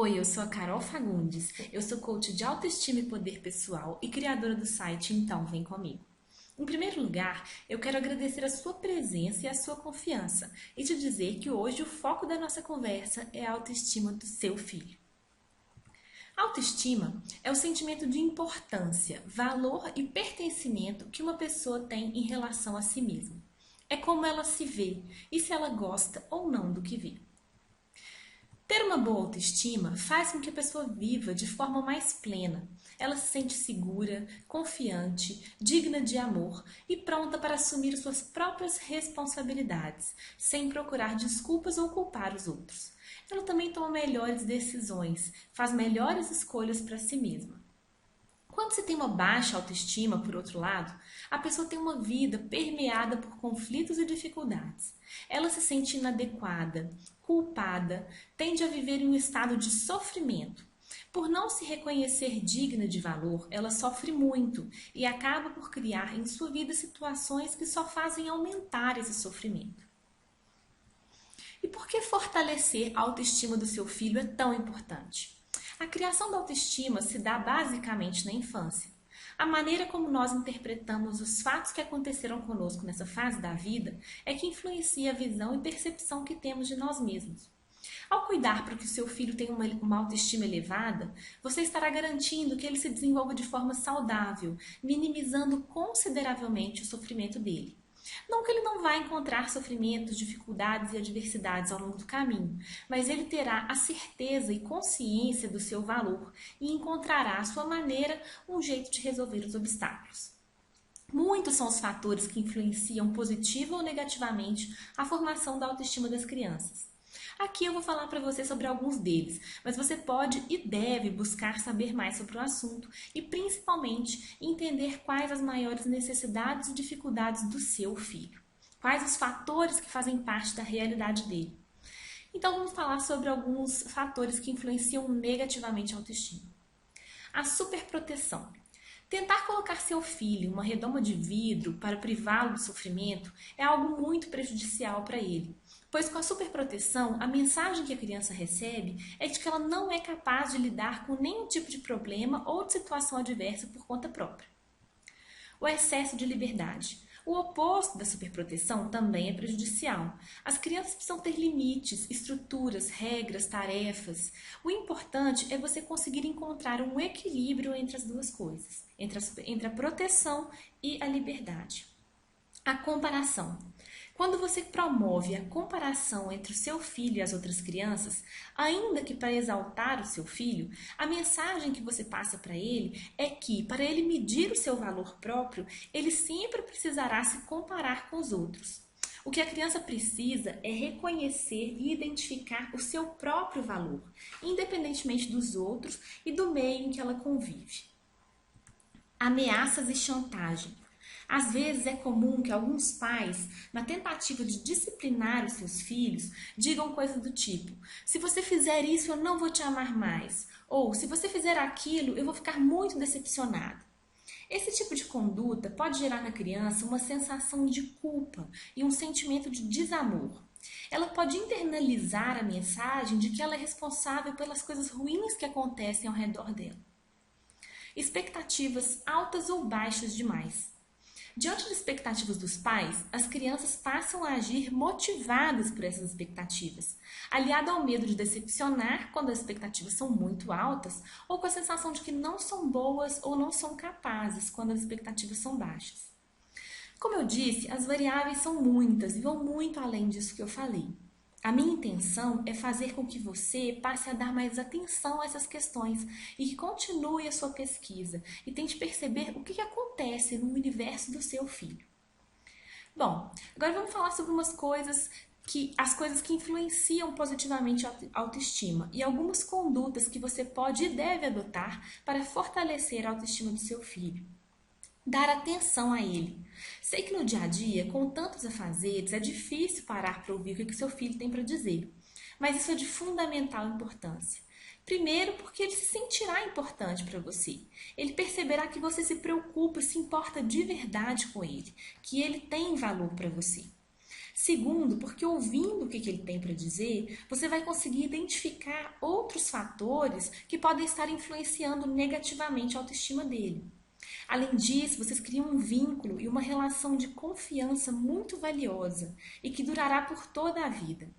Oi, eu sou a Carol Fagundes, eu sou coach de autoestima e poder pessoal e criadora do site Então Vem Comigo. Em primeiro lugar, eu quero agradecer a sua presença e a sua confiança e te dizer que hoje o foco da nossa conversa é a autoestima do seu filho. Autoestima é o sentimento de importância, valor e pertencimento que uma pessoa tem em relação a si mesma. É como ela se vê e se ela gosta ou não do que vê. Ter uma boa autoestima faz com que a pessoa viva de forma mais plena. Ela se sente segura, confiante, digna de amor e pronta para assumir suas próprias responsabilidades, sem procurar desculpas ou culpar os outros. Ela também toma melhores decisões, faz melhores escolhas para si mesma. Quando se tem uma baixa autoestima, por outro lado, a pessoa tem uma vida permeada por conflitos e dificuldades. Ela se sente inadequada, culpada, tende a viver em um estado de sofrimento. Por não se reconhecer digna de valor, ela sofre muito e acaba por criar em sua vida situações que só fazem aumentar esse sofrimento. E por que fortalecer a autoestima do seu filho é tão importante? A criação da autoestima se dá basicamente na infância. A maneira como nós interpretamos os fatos que aconteceram conosco nessa fase da vida é que influencia a visão e percepção que temos de nós mesmos. Ao cuidar para que o seu filho tenha uma autoestima elevada, você estará garantindo que ele se desenvolva de forma saudável, minimizando consideravelmente o sofrimento dele. Não que ele não vai encontrar sofrimentos, dificuldades e adversidades ao longo do caminho, mas ele terá a certeza e consciência do seu valor e encontrará à sua maneira um jeito de resolver os obstáculos. Muitos são os fatores que influenciam positiva ou negativamente a formação da autoestima das crianças. Aqui eu vou falar para você sobre alguns deles, mas você pode e deve buscar saber mais sobre o assunto e, principalmente, entender quais as maiores necessidades e dificuldades do seu filho. Quais os fatores que fazem parte da realidade dele. Então, vamos falar sobre alguns fatores que influenciam negativamente a autoestima. A superproteção. Tentar colocar seu filho em uma redoma de vidro para privá-lo do sofrimento é algo muito prejudicial para ele, pois com a superproteção, a mensagem que a criança recebe é de que ela não é capaz de lidar com nenhum tipo de problema ou de situação adversa por conta própria. O excesso de liberdade. O oposto da superproteção também é prejudicial. As crianças precisam ter limites, estruturas, regras, tarefas. O importante é você conseguir encontrar um equilíbrio entre as duas coisas, entre a proteção e a liberdade. A comparação. Quando você promove a comparação entre o seu filho e as outras crianças, ainda que para exaltar o seu filho, a mensagem que você passa para ele é que, para ele medir o seu valor próprio, ele sempre precisará se comparar com os outros. O que a criança precisa é reconhecer e identificar o seu próprio valor, independentemente dos outros e do meio em que ela convive. Ameaças e chantagem. Às vezes é comum que alguns pais, na tentativa de disciplinar os seus filhos, digam coisas do tipo: se você fizer isso, eu não vou te amar mais. Ou, se você fizer aquilo, eu vou ficar muito decepcionado. Esse tipo de conduta pode gerar na criança uma sensação de culpa e um sentimento de desamor. Ela pode internalizar a mensagem de que ela é responsável pelas coisas ruins que acontecem ao redor dela. Expectativas altas ou baixas demais. Diante das expectativas dos pais, as crianças passam a agir motivadas por essas expectativas, aliado ao medo de decepcionar quando as expectativas são muito altas, ou com a sensação de que não são boas ou não são capazes quando as expectativas são baixas. Como eu disse, as variáveis são muitas e vão muito além disso que eu falei. A minha intenção é fazer com que você passe a dar mais atenção a essas questões e que continue a sua pesquisa e tente perceber o que acontece no universo do seu filho. Bom, agora vamos falar sobre as coisas que influenciam positivamente a autoestima e algumas condutas que você pode e deve adotar para fortalecer a autoestima do seu filho. Dar atenção a ele. Sei que no dia a dia, com tantos afazeres, é difícil parar para ouvir o que seu filho tem para dizer, mas isso é de fundamental importância. Primeiro, porque ele se sentirá importante para você. Ele perceberá que você se preocupa e se importa de verdade com ele, que ele tem valor para você. Segundo, porque ouvindo o que ele tem para dizer, você vai conseguir identificar outros fatores que podem estar influenciando negativamente a autoestima dele. Além disso, vocês criam um vínculo e uma relação de confiança muito valiosa e que durará por toda a vida.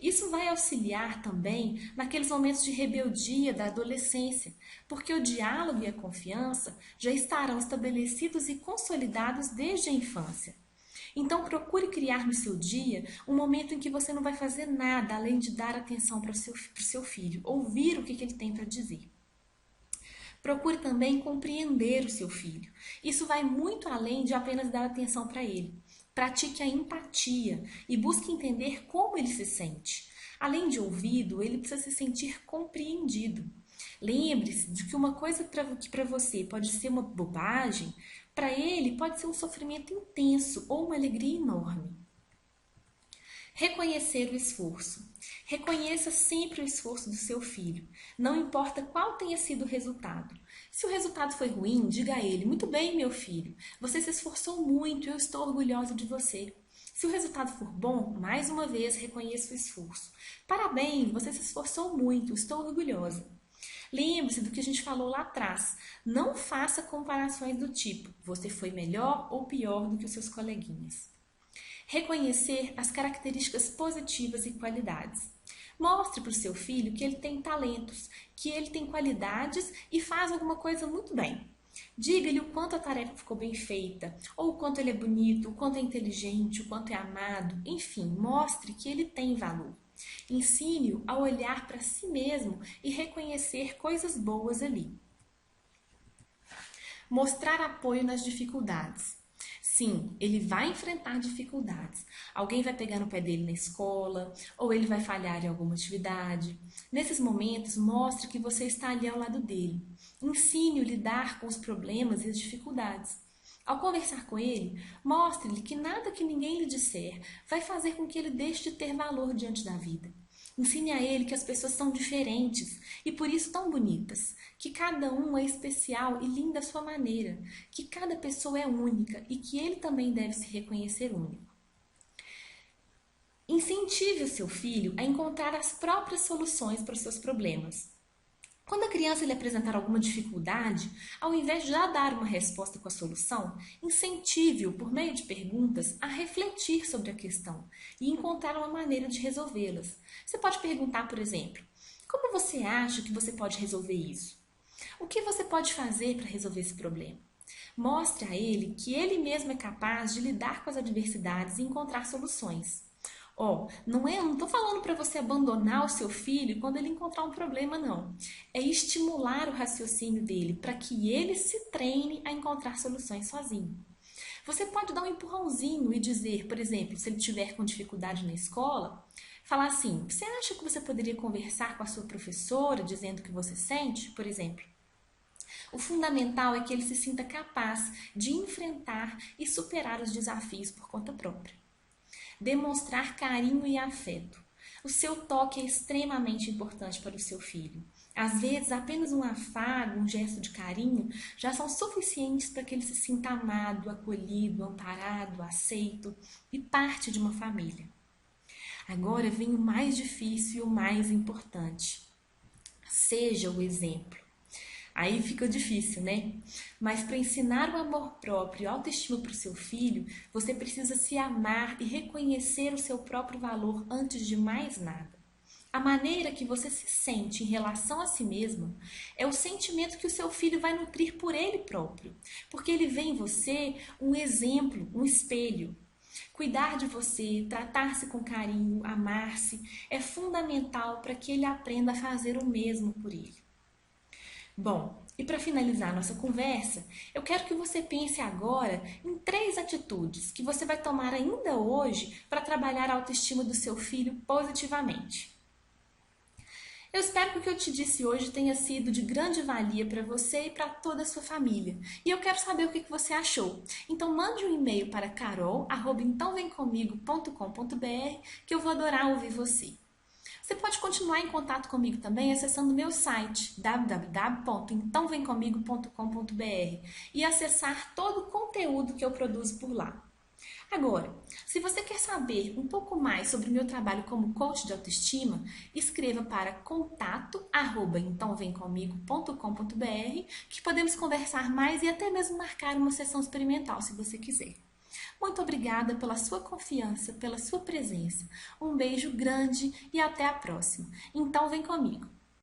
Isso vai auxiliar também naqueles momentos de rebeldia da adolescência, porque o diálogo e a confiança já estarão estabelecidos e consolidados desde a infância. Então, procure criar no seu dia um momento em que você não vai fazer nada além de dar atenção para o seu filho, ouvir o que ele tem para dizer. Procure também compreender o seu filho. Isso vai muito além de apenas dar atenção para ele. Pratique a empatia e busque entender como ele se sente. Além de ouvido, ele precisa se sentir compreendido. Lembre-se de que uma coisa que para você pode ser uma bobagem, para ele pode ser um sofrimento intenso ou uma alegria enorme. Reconhecer o esforço. Reconheça sempre o esforço do seu filho, não importa qual tenha sido o resultado. Se o resultado foi ruim, diga a ele: muito bem, meu filho, você se esforçou muito e eu estou orgulhosa de você. Se o resultado for bom, mais uma vez reconheça o esforço. Parabéns, você se esforçou muito, estou orgulhosa. Lembre-se do que a gente falou lá atrás. Não faça comparações do tipo: você foi melhor ou pior do que os seus coleguinhas. Reconhecer as características positivas e qualidades. Mostre para o seu filho que ele tem talentos, que ele tem qualidades e faz alguma coisa muito bem. Diga-lhe o quanto a tarefa ficou bem feita, ou o quanto ele é bonito, o quanto é inteligente, o quanto é amado, enfim, mostre que ele tem valor. Ensine-o a olhar para si mesmo e reconhecer coisas boas ali. Mostrar apoio nas dificuldades. Sim, ele vai enfrentar dificuldades. Alguém vai pegar no pé dele na escola, ou ele vai falhar em alguma atividade. Nesses momentos, mostre que você está ali ao lado dele. Ensine-o a lidar com os problemas e as dificuldades. Ao conversar com ele, mostre-lhe que nada que ninguém lhe disser vai fazer com que ele deixe de ter valor diante da vida. Ensine a ele que as pessoas são diferentes e por isso tão bonitas, que cada um é especial e linda à sua maneira, que cada pessoa é única e que ele também deve se reconhecer único. Incentive o seu filho a encontrar as próprias soluções para os seus problemas. Quando a criança lhe apresentar alguma dificuldade, ao invés de já dar uma resposta com a solução, incentive-o, por meio de perguntas, a refletir sobre a questão e encontrar uma maneira de resolvê-las. Você pode perguntar, por exemplo: como você acha que você pode resolver isso? O que você pode fazer para resolver esse problema? Mostre a ele que ele mesmo é capaz de lidar com as adversidades e encontrar soluções. Não estou falando para você abandonar o seu filho quando ele encontrar um problema, não. É estimular o raciocínio dele para que ele se treine a encontrar soluções sozinho. Você pode dar um empurrãozinho e dizer, por exemplo, se ele tiver com dificuldade na escola, falar assim: você acha que você poderia conversar com a sua professora dizendo o que você sente, por exemplo? O fundamental é que ele se sinta capaz de enfrentar e superar os desafios por conta própria. Demonstrar carinho e afeto. O seu toque é extremamente importante para o seu filho. Às vezes, apenas um afago, um gesto de carinho já são suficientes para que ele se sinta amado, acolhido, amparado, aceito e parte de uma família. Agora vem o mais difícil e o mais importante. Seja o exemplo. Aí fica difícil, né? Mas para ensinar o amor próprio e a autoestima para o seu filho, você precisa se amar e reconhecer o seu próprio valor antes de mais nada. A maneira que você se sente em relação a si mesmo é o sentimento que o seu filho vai nutrir por ele próprio, porque ele vê em você um exemplo, um espelho. Cuidar de você, tratar-se com carinho, amar-se é fundamental para que ele aprenda a fazer o mesmo por ele. Bom, e para finalizar nossa conversa, eu quero que você pense agora em 3 atitudes que você vai tomar ainda hoje para trabalhar a autoestima do seu filho positivamente. Eu espero que o que eu te disse hoje tenha sido de grande valia para você e para toda a sua família. E eu quero saber o que você achou. Então mande um e-mail para carol@entãovemcomigo.com.br que eu vou adorar ouvir você. Você pode continuar em contato comigo também acessando meu site www.entãovemcomigo.com.br e acessar todo o conteúdo que eu produzo por lá. Agora, se você quer saber um pouco mais sobre o meu trabalho como coach de autoestima, escreva para contato@entomvemcomigo.com.br que podemos conversar mais e até mesmo marcar uma sessão experimental se você quiser. Muito obrigada pela sua confiança, pela sua presença. Um beijo grande e até a próxima. Então vem comigo.